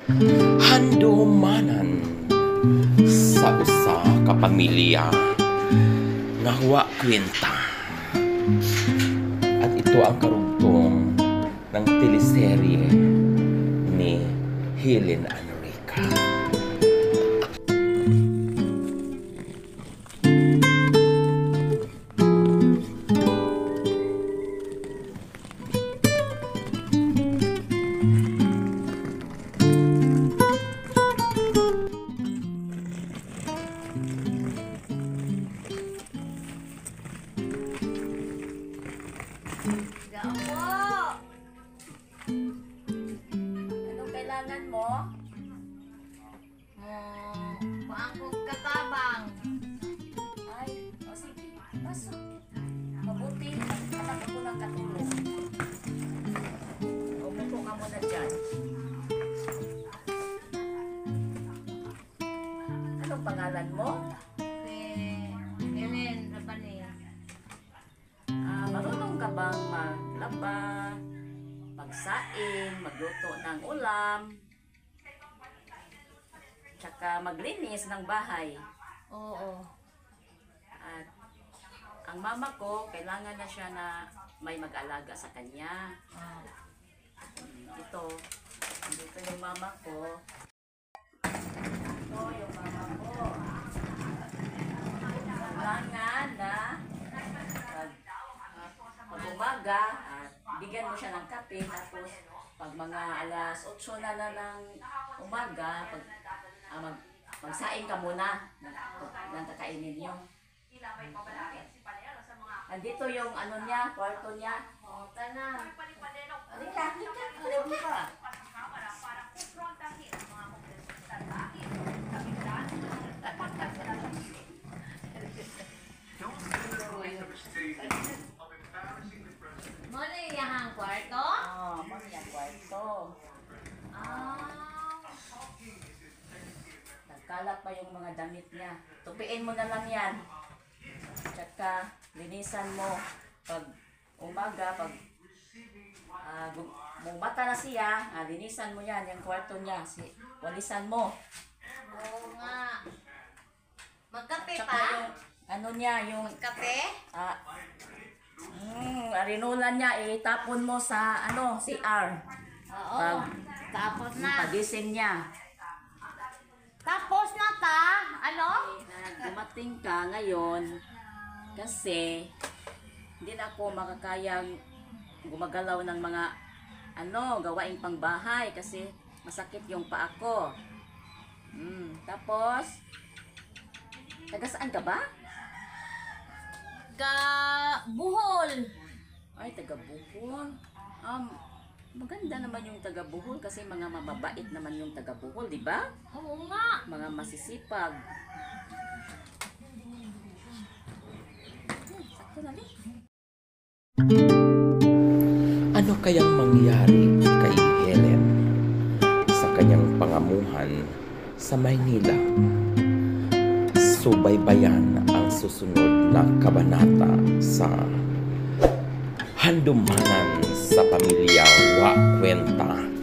Handumanan sa usa ka pamilya nga wa kwenta. At ito ang karugtong ng teleserye ni Helen Anorica. Gamo! Anong kailangan mo? Paangkog katabang. Ay, o sige, pasok. Mabuti, anak ako ng katulong. Umupo ka muna dyan. Anong pangalan mo? Helen Rabani. Marunong ka bang maglaba, magsaing, magluto ng ulam, tsaka maglinis ng bahay? Oo. At ang mama ko, kailangan na siya na may mag-alaga sa kanya. Ito yung mama ko. Ito yung mama ko. Kailangan na pag umaga, bigyan mo siya ng kape, tapos pag mga alas 8 na ng umaga, magsaing ka muna ng kakainin niyo. Andito yung ano niya, kwarto niya. O, tanan. Halika. Mo na iyahang kwarto? Mo niya kwarto. Nagkalat pa yung mga damit niya. Tupiin mo na lang yan. Tsaka, linisan mo. Pag umaga, pag bumata na siya, linisan mo yan, yung kwarto niya. Walisan mo. Oo nga. Magkape Tsaka pa? yung, ano niya, yung, Magkape? arinulan niya, itapon mo sa, CR. Oo. Tapos na. Pagising niya. Tapos na ta? Ano? Dumating ka ngayon kasi hindi na ako makakayang gumagalaw ng mga gawaing pangbahay kasi masakit yung paa ko. Tapos taga saan ka ba? Buhol. Ay, taga Bohol. Maganda naman yung taga Bohol kasi mga mababait naman yung taga Bohol, di ba? Oo nga. Mga masisipag. Sakto na rin. Ano kayang mangyari kay Helen sa kanyang pangamuhan sa Maynila? Subaybayan ang susunod na kabanata sa Handumanan sa Pamilya Wa Kwenta.